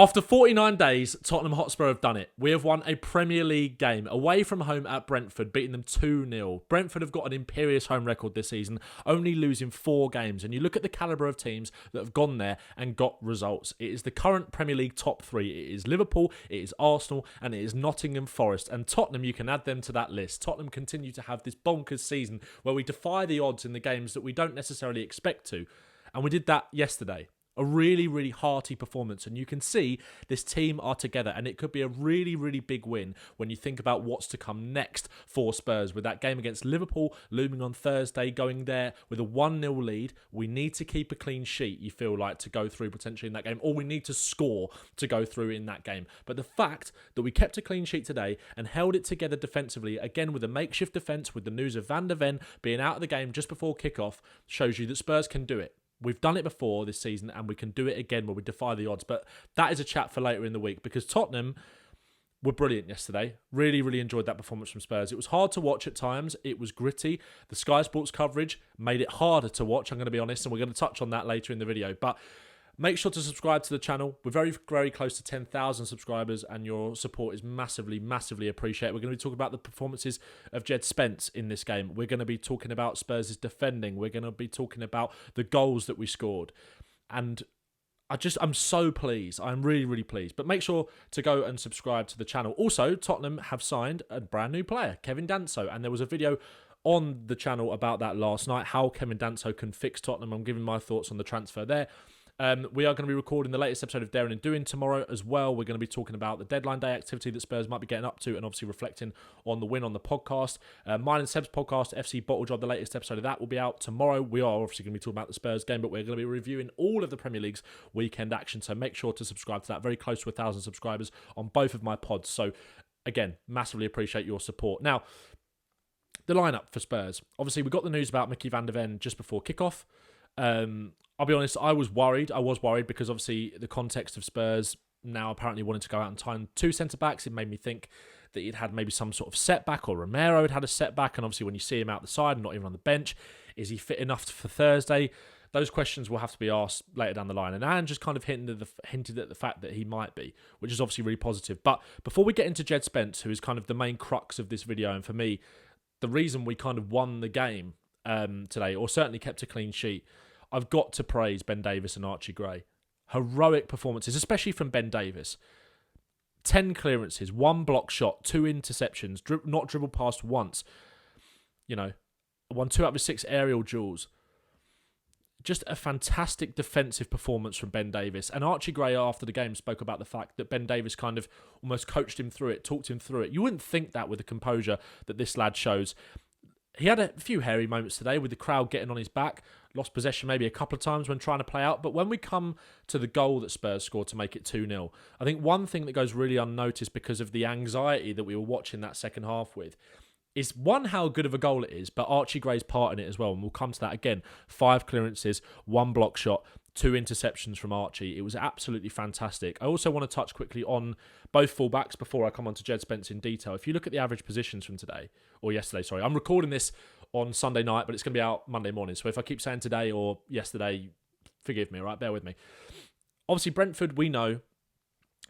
After 49 days, Tottenham Hotspur have done it. We have won a Premier League game away from home at Brentford, beating them 2-0. Brentford have got an imperious home record this season, only losing 4 games. And you look at the calibre of teams that have gone there and got results. It is the current Premier League top 3. It is Liverpool, it is Arsenal, and it is Nottingham Forest. And Tottenham, you can add them to that list. Tottenham continue to have this bonkers season where we defy the odds in the games that we don't necessarily expect to. And we did that yesterday. A really, really hearty performance, and you can see this team are together, and it could be a really, really big win when you think about what's to come next for Spurs with that game against Liverpool looming on Thursday, going there with a 1-0 lead. We need to keep a clean sheet, you feel like, to go through potentially in that game, or we need to score to go through in that game. But the fact that we kept a clean sheet today and held it together defensively, again with a makeshift defence, with the news of Van der Ven being out of the game just before kickoff, shows you that Spurs can do it. We've done it before this season, and we can do it again where we defy the odds. But that is a chat for later in the week, because Tottenham were brilliant yesterday. Really, really enjoyed that performance from Spurs. It was hard to watch at times. It was gritty. The Sky Sports coverage made it harder to watch, I'm going to be honest, and we're going to touch on that later in the video. But make sure to subscribe to the channel. We're very, very close to 10,000 subscribers, and your support is massively, massively appreciated. We're going to be talking about the performances of Djed Spence in this game. We're going to be talking about Spurs' defending. We're going to be talking about the goals that we scored. And I'm so pleased. I'm really, really pleased. But make sure to go and subscribe to the channel. Also, Tottenham have signed a brand new player, Kevin Danso, and there was a video on the channel about that last night, how Kevin Danso can fix Tottenham. I'm giving my thoughts on the transfer there. We are going to be recording the latest episode of Daring and Doing tomorrow as well. We're going to be talking about the deadline day activity that Spurs might be getting up to, and obviously reflecting on the win on the podcast. Mine and Seb's podcast, FC Bottle Job, the latest episode of that will be out tomorrow. We are obviously going to be talking about the Spurs game, but we're going to be reviewing all of the Premier League's weekend action. So make sure to subscribe to that. Very close to 1,000 subscribers on both of my pods. So again, massively appreciate your support. Now, the lineup for Spurs. Obviously, we got the news about Mickey van der Ven just before kickoff. I'll be honest, I was worried. Because obviously the context of Spurs now apparently wanting to go out and tie 2 centre-backs. It made me think that he'd had maybe some sort of setback, or Romero had had a setback. And obviously when you see him out the side and not even on the bench, is he fit enough for Thursday? Those questions will have to be asked later down the line. And Anne just kind of hinted at the fact that he might be, which is obviously really positive. But before we get into Djed Spence, who is kind of the main crux of this video, and for me, the reason we kind of won the game today, or certainly kept a clean sheet, I've got to praise Ben Davies and Archie Gray. Heroic performances, especially from Ben Davies. 10 clearances, 1 block shot, 2 interceptions, not dribbled past once. Won 2 out of his 6 aerial duels. Just a fantastic defensive performance from Ben Davies. And Archie Gray, after the game, spoke about the fact that Ben Davies kind of almost coached him through it, talked him through it. You wouldn't think that with the composure that this lad shows. He had a few hairy moments today with the crowd getting on his back. Lost possession maybe a couple of times when trying to play out. But when we come to the goal that Spurs scored to make it 2-0, I think one thing that goes really unnoticed because of the anxiety that we were watching that second half with is, one, how good of a goal it is, but Archie Gray's part in it as well. And we'll come to that again. 5 clearances, 1 block shot, 2 interceptions from Archie. It was absolutely fantastic. I also want to touch quickly on both fullbacks before I come on to Djed Spence in detail. If you look at the average positions from yesterday, I'm recording this on Sunday night, but it's going to be out Monday morning. So if I keep saying today or yesterday, forgive me, all right? Bear with me. Obviously, Brentford, we know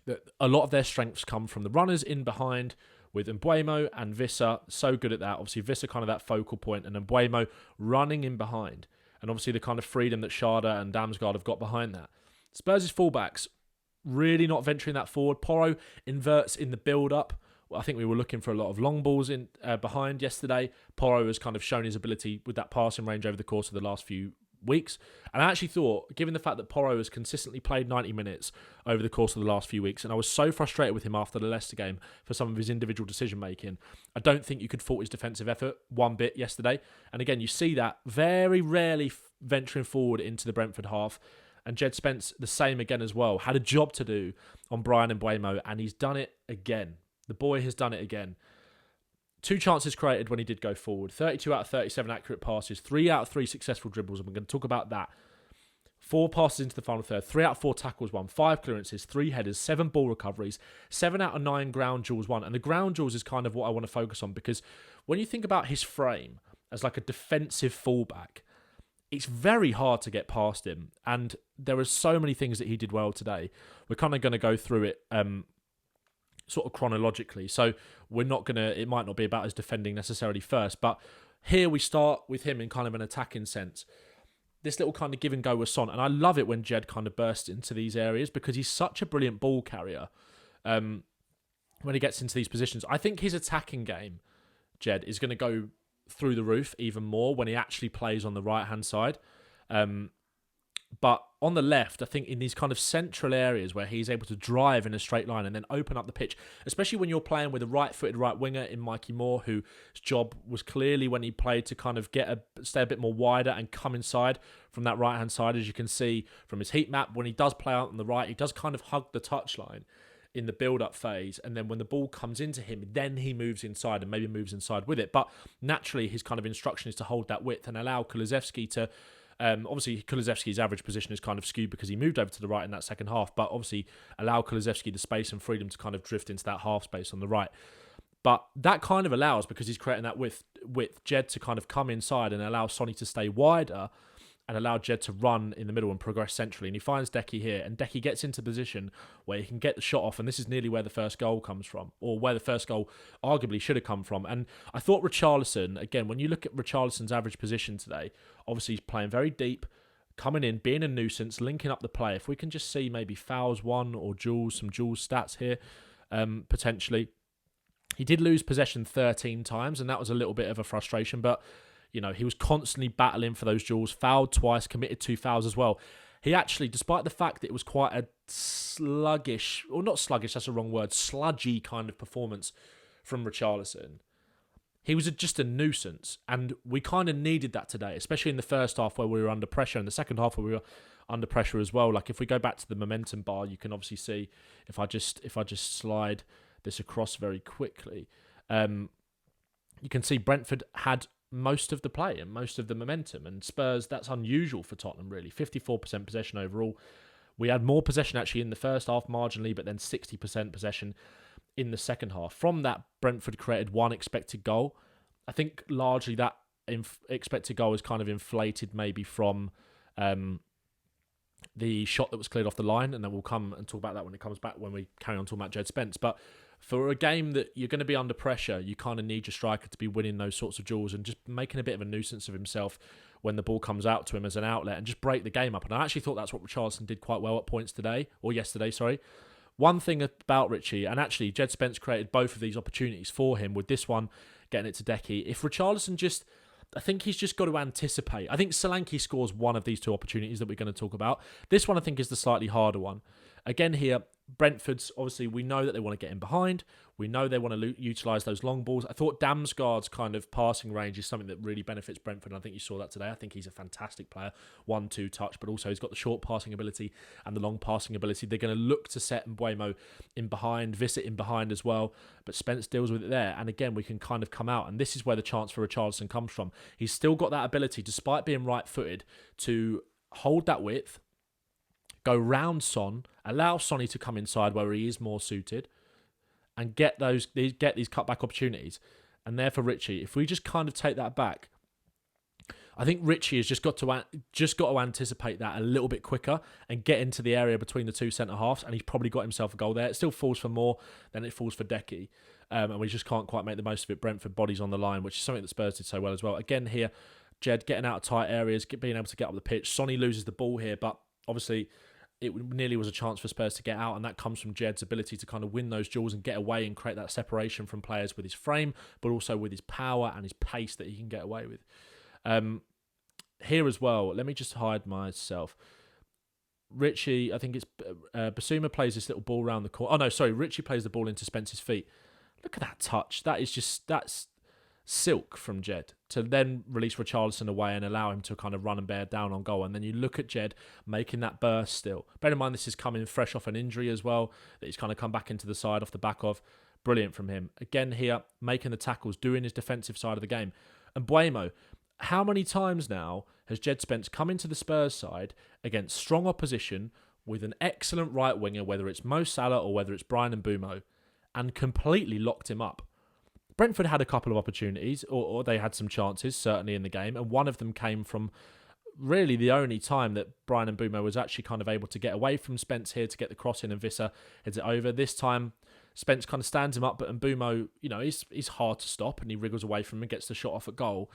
that a lot of their strengths come from the runners in behind, with Mbeumo and Visser. So good at that. Obviously, Visser kind of that focal point, and Mbeumo running in behind. And obviously the kind of freedom that Sharda and Damsgaard have got behind that. Spurs' fullbacks really not venturing that forward. Porro inverts in the build-up. Well, I think we were looking for a lot of long balls in behind yesterday. Porro has kind of shown his ability with that passing range over the course of the last few weeks. And I actually thought, given the fact that Porro has consistently played 90 minutes over the course of the last few weeks, and I was so frustrated with him after the Leicester game for some of his individual decision-making, I don't think you could fault his defensive effort one bit yesterday. And again, you see that very rarely venturing forward into the Brentford half. And Djed Spence, the same again as well. Had a job to do on Brian Mbeumo, and he's done it again. The boy has done it again. 2 chances created when he did go forward. 32 out of 37 accurate passes. 3 out of 3 successful dribbles, and we're going to talk about that. 4 passes into the final third. 3 out of 4 tackles won. 5 clearances. 3 headers. 7 ball recoveries. 7 out of 9 ground duels won. And the ground duels is kind of what I want to focus on, because when you think about his frame as like a defensive fullback, it's very hard to get past him. And there are so many things that he did well today. We're kind of going to go through it sort of chronologically. So it might not be about his defending necessarily first, but here we start with him in kind of an attacking sense. This little kind of give and go with Son. And I love it when Djed kind of bursts into these areas because he's such a brilliant ball carrier when he gets into these positions. I think his attacking game, Djed, is going to go through the roof even more when he actually plays on the right-hand side. But on the left, I think in these kind of central areas where he's able to drive in a straight line and then open up the pitch, especially when you're playing with a right-footed right winger in Mikey Moore, whose job was clearly when he played to kind of stay a bit more wider and come inside from that right-hand side. As you can see from his heat map, when he does play out on the right, he does kind of hug the touchline in the build-up phase, and then when the ball comes into him, then he moves inside and maybe moves inside with it. But naturally, his kind of instruction is to hold that width and allow Kulusevski to... obviously, Kulusevski's average position is kind of skewed because he moved over to the right in that second half, but obviously allow Kulusevski the space and freedom to kind of drift into that half space on the right. But that kind of allows, because he's creating that width, Djed to kind of come inside and allow Sonny to stay wider and allow Djed to run in the middle and progress centrally. And he finds Decky here, and Decky gets into position where he can get the shot off, and this is nearly where the first goal comes from, or where the first goal arguably should have come from. And I thought Richarlison, again, when you look at Richarlison's average position today, obviously he's playing very deep, coming in, being a nuisance, linking up the play. If we can just see maybe fouls won or some Jules stats here, potentially. He did lose possession 13 times, and that was a little bit of a frustration, but you know, he was constantly battling for those duels, fouled twice, committed 2 fouls as well. He actually, despite the fact that it was quite a sluggish, or not sluggish, that's the wrong word, sludgy kind of performance from Richarlison, he was just a nuisance. And we kind of needed that today, especially in the first half where we were under pressure, and the second half where we were under pressure as well. Like if we go back to the momentum bar, you can obviously see, if I just slide this across very quickly, you can see Brentford had most of the play and most of the momentum, and Spurs, that's unusual for Tottenham really. 54% possession overall. We had more possession actually in the first half marginally, but then 60% possession in the second half. From that, Brentford created 1 expected goal. I think largely that expected goal is kind of inflated maybe from the shot that was cleared off the line, and then we'll come and talk about that when it comes back, when we carry on talking about Djed Spence. But for a game that you're going to be under pressure, you kind of need your striker to be winning those sorts of duels and just making a bit of a nuisance of himself when the ball comes out to him as an outlet and just break the game up. And I actually thought that's what Richarlison did quite well at points yesterday. One thing about Richie, and actually Djed Spence created both of these opportunities for him, with this one getting it to Decky. If Richarlison I think he's just got to anticipate. I think Solanke scores one of these 2 opportunities that we're going to talk about. This one I think is the slightly harder one. Again here, Brentford's, obviously, we know that they want to get in behind. We know they want to utilise those long balls. I thought Damsgaard's kind of passing range is something that really benefits Brentford, and I think you saw that today. I think he's a fantastic player, 1-2 touch, but also he's got the short passing ability and the long passing ability. They're going to look to set Mbuemo in behind, Visit in behind as well, but Spence deals with it there. And again, we can kind of come out, and this is where the chance for Richarlison comes from. He's still got that ability, despite being right-footed, to hold that width, go round Son, allow Sonny to come inside where he is more suited, and get these cutback opportunities. And therefore, Richie, if we just kind of take that back, I think Richie has just got to anticipate that a little bit quicker and get into the area between the 2 centre halves, and he's probably got himself a goal there. It still falls for more than it falls for Decky, and we just can't quite make the most of it. Brentford bodies on the line, which is something that Spurs did so well as well. Again here, Djed getting out of tight areas, being able to get up the pitch. Sonny loses the ball here, but obviously it nearly was a chance for Spurs to get out, and that comes from Djed's ability to kind of win those duels and get away and create that separation from players with his frame, but also with his power and his pace that he can get away with. Here as well, let me just hide myself. Richie, I think it's Basuma plays this little ball around the corner. Oh no, sorry, Richie plays the ball into Spence's feet. Look at that touch. That's silk from Djed to then release Richarlison away and allow him to kind of run and bear down on goal. And then you look at Djed making that burst still. Bear in mind, this is coming fresh off an injury as well, that he's kind of come back into the side off the back of. Brilliant from him. Again here, making the tackles, doing his defensive side of the game. And Mbuemo, how many times now has Djed Spence come into the Spurs side against strong opposition with an excellent right winger, whether it's Mo Salah or whether it's Brian Mbuemo, and completely locked him up? Brentford had a couple of opportunities, or they had some chances, certainly in the game, and one of them came from really the only time that Brian Mbeumo was actually kind of able to get away from Spence here to get the cross in, and Visser heads it over. This time, Spence kind of stands him up, but Mbeumo, he's hard to stop, and he wriggles away from him and gets the shot off at goal.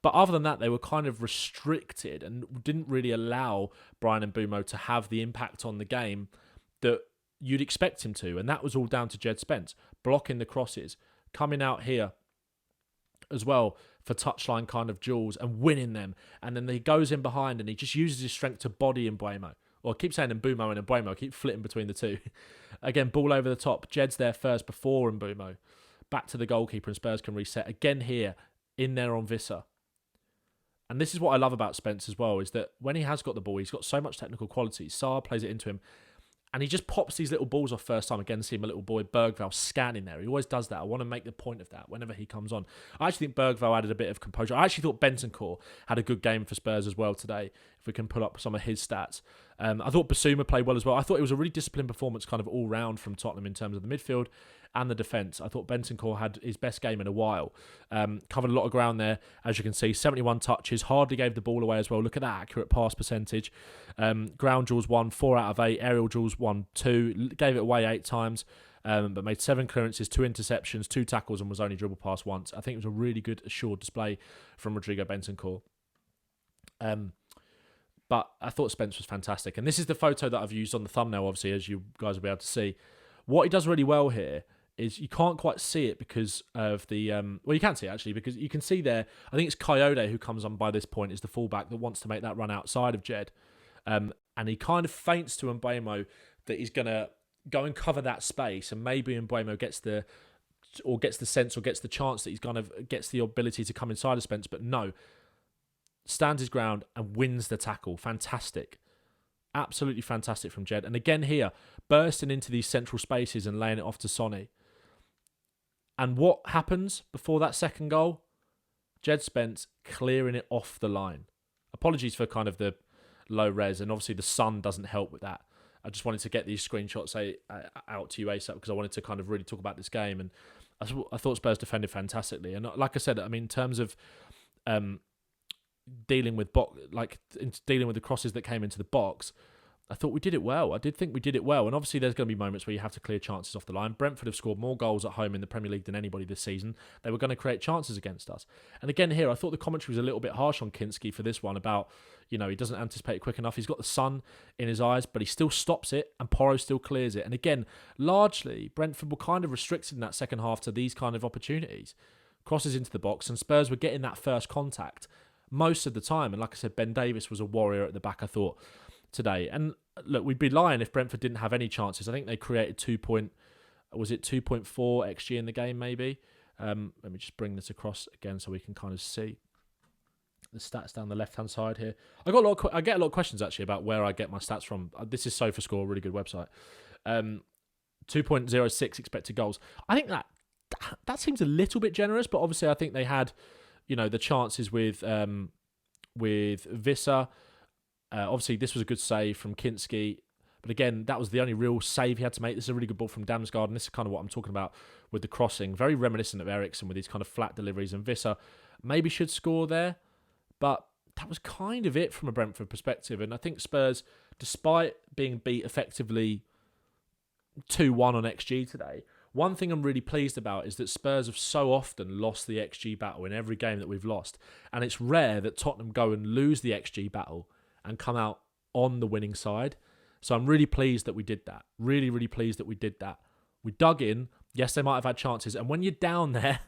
But other than that, they were kind of restricted and didn't really allow Brian Mbeumo to have the impact on the game that you'd expect him to. And that was all down to Djed Spence, blocking the crosses, coming out here as well for touchline kind of duels and winning them. And then he goes in behind and he just uses his strength to body Mbeumo. Or I keep saying Mbeumo and Mbeumo, I keep flitting between the two. Again, ball over the top. Djed's there first before Mbeumo. Back to the goalkeeper and Spurs can reset. Again here, in there on Visser. And this is what I love about Spence as well, is that when he has got the ball, he's got so much technical quality. Sarr plays it into him, and he just pops these little balls off first time. Again, see him, a little boy, Bergvall, scanning there. He always does that. I want to make the point of that whenever he comes on. I actually think Bergvall added a bit of composure. I actually thought Bentancur had a good game for Spurs as well today, if we can pull up some of his stats. I thought Basuma played well as well. I thought it was a really disciplined performance kind of all round from Tottenham in terms of the midfield and the defence. I thought Bentancur had his best game in a while. Covered a lot of ground there, as you can see. 71 touches, hardly gave the ball away as well. Look at that accurate pass percentage. Ground duels won 4 out of 8. Aerial duels won 2. Gave it away 8 times, but made 7 clearances, 2 interceptions, 2 tackles, and was only dribbled past once. I think it was a really good assured display from Rodrigo Bentancur. But I thought Spence was fantastic. And this is the photo that I've used on the thumbnail, obviously, as you guys will be able to see. What he does really well here is you can't quite see it because of the... well, you can see it, actually, because you can see there, I think it's Coyote who comes on by this point, is the fullback that wants to make that run outside of Djed. And he kind of feints to Mbeumo that he's going to go and cover that space, and maybe Mbeumo gets the sense or gets the chance that he's kind of gets the ability to come inside of Spence, but no. Stands his ground and wins the tackle. Fantastic. Absolutely fantastic from Djed. And again here, bursting into these central spaces and laying it off to Sonny. And what happens before that second goal? Djed Spence clearing it off the line. Apologies for kind of the low res, and obviously the sun doesn't help with that. I just wanted to get these screenshots out to you ASAP because I wanted to kind of really talk about this game. And I thought Spurs defended fantastically. And like I said, I mean, in terms of... dealing with the crosses that came into the box, I thought we did it well. I did think we did it well. And obviously there's going to be moments where you have to clear chances off the line. Brentford have scored more goals at home in the Premier League than anybody this season. They were going to create chances against us. And again here, I thought the commentary was a little bit harsh on Kinski for this one about, he doesn't anticipate it quick enough. He's got the sun in his eyes, but he still stops it and Porro still clears it. And again, largely, Brentford were kind of restricted in that second half to these kind of opportunities. Crosses into the box, and Spurs were getting that first contact most of the time. And like I said, Ben Davis was a warrior at the back, I thought, today. And look, we'd be lying if Brentford didn't have any chances. I think they created 2.4 XG in the game, maybe. Let me just bring this across again so we can kind of see the stats down the left-hand side here. I get a lot of questions, actually, about where I get my stats from. This is SofaScore, a really good website. 2.06 expected goals. I think that seems a little bit generous, but obviously I think they had... the chances with Visser. Obviously, this was a good save from Kinski. But again, that was the only real save he had to make. This is a really good ball from Damsgaard. And this is kind of what I'm talking about with the crossing. Very reminiscent of Eriksen with these kind of flat deliveries. And Visser maybe should score there. But that was kind of it from a Brentford perspective. And I think Spurs, despite being beat effectively 2-1 on XG today, one thing I'm really pleased about is that Spurs have so often lost the XG battle in every game that we've lost. And it's rare that Tottenham go and lose the XG battle and come out on the winning side. So I'm really pleased that we did that. Really, really pleased that we did that. We dug in. Yes, they might have had chances. And when you're down there,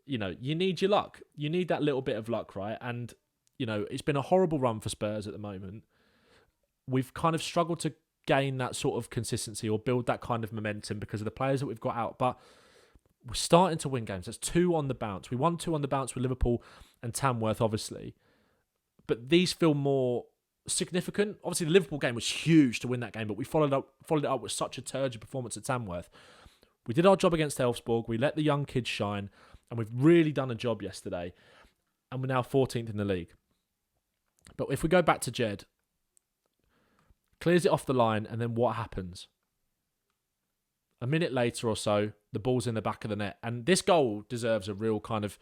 you need your luck. You need that little bit of luck, right? And, it's been a horrible run for Spurs at the moment. We've kind of struggled to gain that sort of consistency or build that kind of momentum because of the players that we've got out. But we're starting to win games. That's 2 on the bounce. We won 2 on the bounce with Liverpool and Tamworth, obviously. But these feel more significant. Obviously, the Liverpool game was huge to win that game, but we followed it up with such a turgid performance at Tamworth. We did our job against Elfsborg. We let the young kids shine, and we've really done a job yesterday. And we're now 14th in the league. But if we go back to Djed, clears it off the line, and then what happens? A minute later or so, the ball's in the back of the net. And this goal deserves a real kind of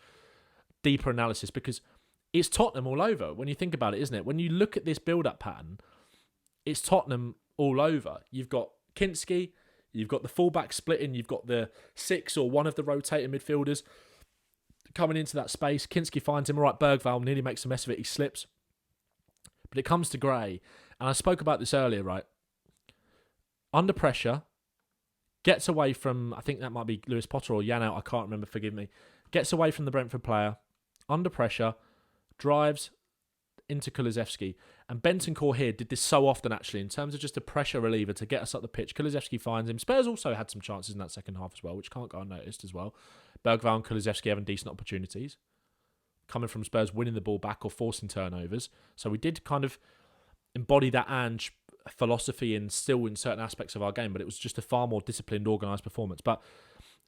deeper analysis because it's Tottenham all over when you think about it, isn't it? When you look at this build-up pattern, it's Tottenham all over. You've got Kinski, you've got the fullback splitting, you've got the 6 or one of the rotating midfielders coming into that space. Kinski finds him. All right, Bergvall nearly makes a mess of it. He slips. But it comes to Gray, and I spoke about this earlier, right? Under pressure, gets away from, I think that might be Lewis Potter or Jan out, I can't remember, forgive me. Gets away from the Brentford player, under pressure, drives into Kulusevski. And Bentancur here did this so often, actually, in terms of just a pressure reliever to get us up the pitch. Kulusevski finds him. Spurs also had some chances in that second half as well, which can't go unnoticed as well. Bergvall and Kulusevski having decent opportunities, coming from Spurs winning the ball back or forcing turnovers. So we did kind of embody that Ange philosophy in certain aspects of our game, but it was just a far more disciplined, organised performance. But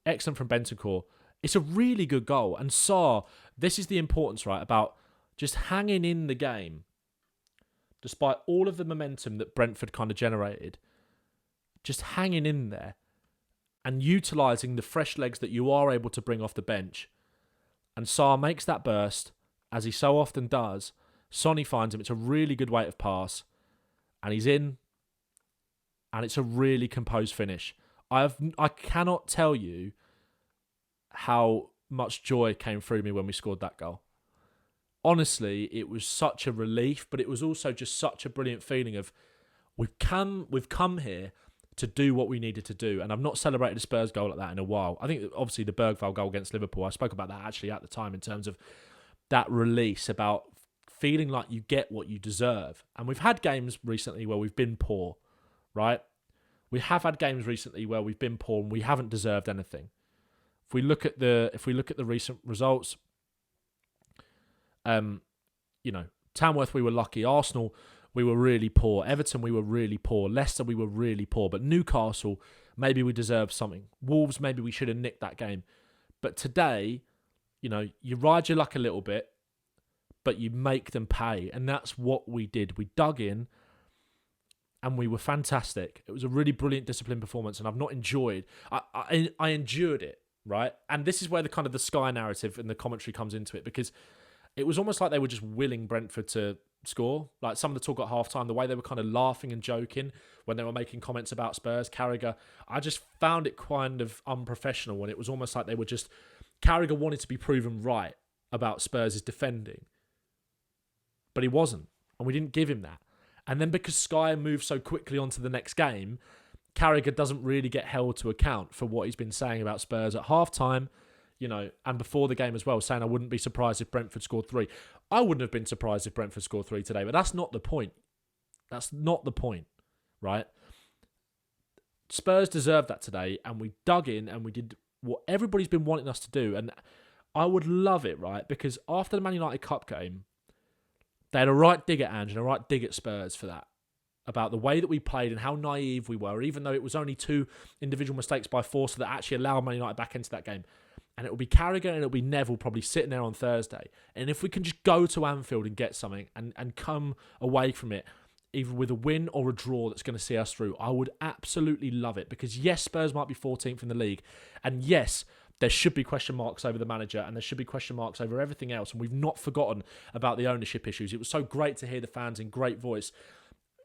excellent from Bentancur. It's a really good goal. And Sarr, this is the importance, right, about just hanging in the game, despite all of the momentum that Brentford kind of generated, just hanging in there and utilising the fresh legs that you are able to bring off the bench. And Sarr makes that burst, as he so often does. Sonny finds him. It's a really good weight of pass. And he's in. And it's a really composed finish. I cannot tell you how much joy came through me when we scored that goal. Honestly, it was such a relief, but it was also just such a brilliant feeling of we've come here to do what we needed to do. And I've not celebrated a Spurs goal like that in a while. I think obviously the Bergvall goal against Liverpool, I spoke about that actually at the time in terms of that release, about feeling like you get what you deserve. And we've had games recently where we've been poor, right? We have had games recently where we've been poor and we haven't deserved anything. If we look at the recent results, Tamworth, we were lucky. Arsenal, we were really poor. Everton, we were really poor. Leicester, we were really poor. But Newcastle, maybe we deserved something. Wolves, maybe we should have nicked that game. But today, you ride your luck a little bit, but you make them pay. And that's what we did. We dug in and we were fantastic. It was a really brilliant disciplined performance, and I've not enjoyed. I endured it, right? And this is where the kind of the Sky narrative and the commentary comes into it, because it was almost like they were just willing Brentford to score. Like some of the talk at half-time, the way they were kind of laughing and joking when they were making comments about Spurs, Carragher, I just found it kind of unprofessional when it was almost like they were just... Carragher wanted to be proven right about Spurs' defending. But he wasn't. And we didn't give him that. And then because Sky moved so quickly on to the next game, Carragher doesn't really get held to account for what he's been saying about Spurs at half-time, and before the game as well, saying I wouldn't be surprised if Brentford scored 3. I wouldn't have been surprised if Brentford scored 3 today, but that's not the point. That's not the point, right? Spurs deserved that today, and we dug in and we did what everybody's been wanting us to do. And I would love it, right? Because after the Man United Cup game, they had a right dig at Ange and a right dig at Spurs for that, about the way that we played and how naive we were, even though it was only 2 individual mistakes by Forster that actually allowed Man United back into that game. And it will be Carragher and it will be Neville probably sitting there on Thursday. And if we can just go to Anfield and get something and come away from it, either with a win or a draw that's going to see us through, I would absolutely love it. Because yes, Spurs might be 14th in the league. And yes, there should be question marks over the manager and there should be question marks over everything else. And we've not forgotten about the ownership issues. It was so great to hear the fans in great voice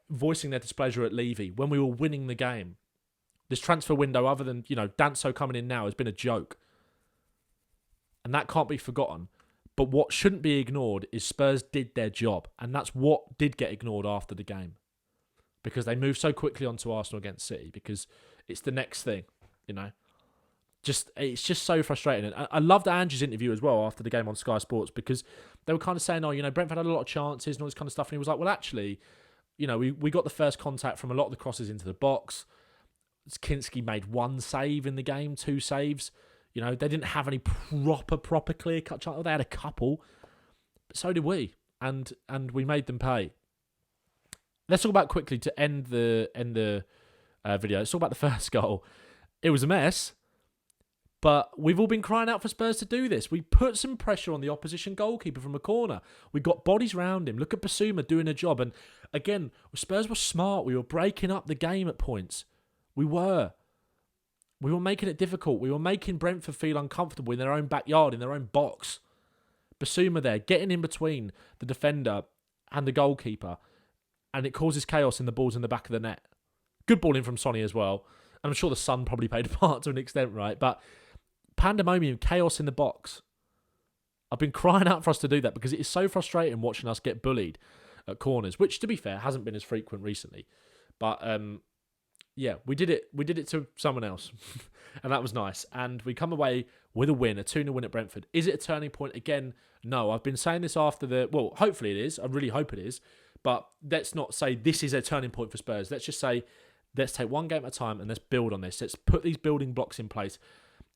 voicing their displeasure at Levy when we were winning the game. This transfer window, other than, Danso coming in now, has been a joke. And that can't be forgotten. But what shouldn't be ignored is Spurs did their job. And that's what did get ignored after the game. Because they moved so quickly onto Arsenal against City. Because it's the next thing, It's just so frustrating. And I loved Andrew's interview as well after the game on Sky Sports. Because they were kind of saying, Brentford had a lot of chances and all this kind of stuff. And he was like, well, actually, we got the first contact from a lot of the crosses into the box. Kinski made 1 save in the game, 2 saves. They didn't have any proper clear-cut chances. They had a couple, but so did we, and we made them pay. Let's talk about quickly to end the video. Let's talk about the first goal. It was a mess, but we've all been crying out for Spurs to do this. We put some pressure on the opposition goalkeeper from a corner. We got bodies round him. Look at Basuma doing a job, and again, Spurs were smart. We were breaking up the game at points. We were making it difficult. We were making Brentford feel uncomfortable in their own backyard, in their own box. Basuma there, getting in between the defender and the goalkeeper, and it causes chaos in the balls in the back of the net. Good ball in from Sonny as well. And I'm sure the sun probably played a part to an extent, right? But pandemonium, chaos in the box. I've been crying out for us to do that because it is so frustrating watching us get bullied at corners, which, to be fair, hasn't been as frequent recently. But yeah, we did it. We did it to someone else, and that was nice. And we come away with a win, a 2-0 win at Brentford. Is it a turning point again? No. I've been saying this after the... Well, hopefully it is. I really hope it is. But let's not say this is a turning point for Spurs. Let's just say, let's take one game at a time and let's build on this. Let's put these building blocks in place.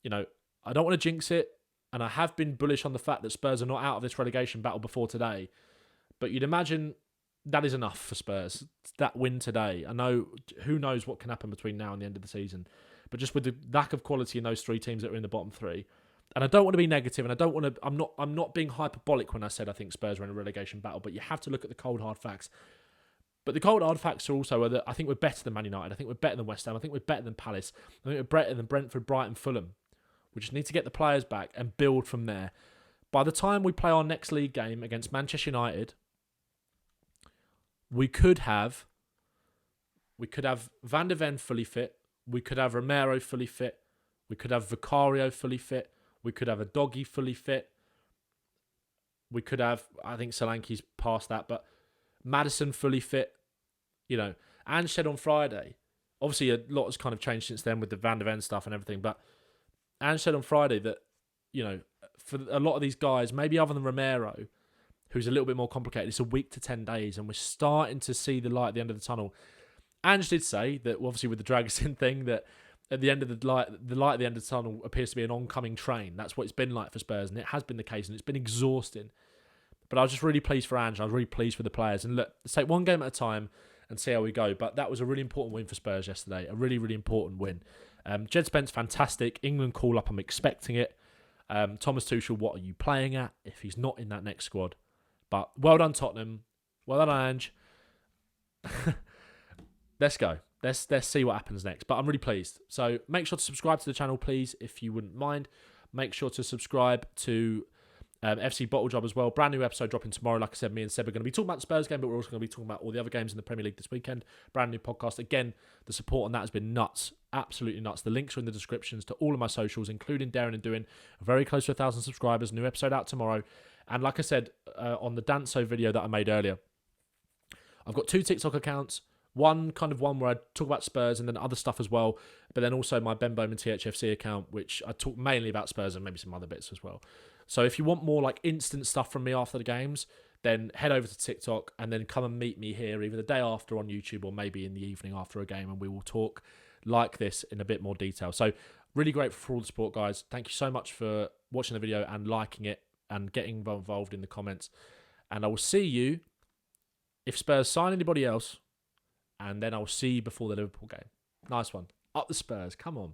You know, I don't want to jinx it, and I have been bullish on the fact that Spurs are not out of this relegation battle before today. But you'd imagine that is enough for Spurs. That win today. I know, who knows what can happen between now and the end of the season. But just with the lack of quality in those three teams that are in the bottom three, and I don't want to be negative, and I don't want to. I'm not being hyperbolic when I said I think Spurs are in a relegation battle. But you have to look at the cold hard facts. But the cold hard facts are also that I think we're better than Man United. I think we're better than West Ham. I think we're better than Palace. I think we're better than Brentford, Brighton, Fulham. We just need to get the players back and build from there. By the time we play our next league game against Manchester United, we could have Van der Ven fully fit. We could have Romero fully fit. We could have Vicario fully fit. We could have a Doggy fully fit. We could have, I think Solanke's past that, but Maddison fully fit. You know, Ange said on Friday, obviously a lot has kind of changed since then with the Van der Ven stuff and everything, but Ange said on Friday that, you know, for a lot of these guys, maybe other than Romero, who's a little bit more complicated, it's a week to 10 days, and we're starting to see the light at the end of the tunnel. Ange did say that, obviously with the Dragosin thing, that at the end of the light at the end of the tunnel appears to be an oncoming train. That's what it's been like for Spurs, and it has been the case, and it's been exhausting. But I was just really pleased for Ange. I was really pleased for the players. And look, let's take one game at a time and see how we go. But that was a really important win for Spurs yesterday. A really, really important win. Djed Spence, fantastic. England call up, I'm expecting it. Thomas Tuchel, what are you playing at if he's not in that next squad? But well done, Tottenham. Well done, Ange. Let's go. Let's see what happens next. But I'm really pleased. So make sure to subscribe to the channel, please, if you wouldn't mind. Make sure to subscribe to FC Bottle Job as well. Brand new episode dropping tomorrow. Like I said, me and Seb are going to be talking about the Spurs game, but we're also going to be talking about all the other games in the Premier League this weekend. Brand new podcast. Again, the support on that has been nuts. Absolutely nuts. The links are in the descriptions to all of my socials, including Daring and Doing. Very close to 1,000 subscribers. New episode out tomorrow. And like I said on the Danso video that I made earlier, I've got 2 TikTok accounts. One where I talk about Spurs and then other stuff as well. But then also my Ben Bowman THFC account, which I talk mainly about Spurs and maybe some other bits as well. So if you want more like instant stuff from me after the games, then head over to TikTok and then come and meet me here either the day after on YouTube or maybe in the evening after a game, and we will talk like this in a bit more detail. So really grateful for all the support, guys. Thank you so much for watching the video and liking it and getting involved in the comments. And I will see you if Spurs sign anybody else, and then I'll see you before the Liverpool game. Nice one. Up the Spurs. Come on.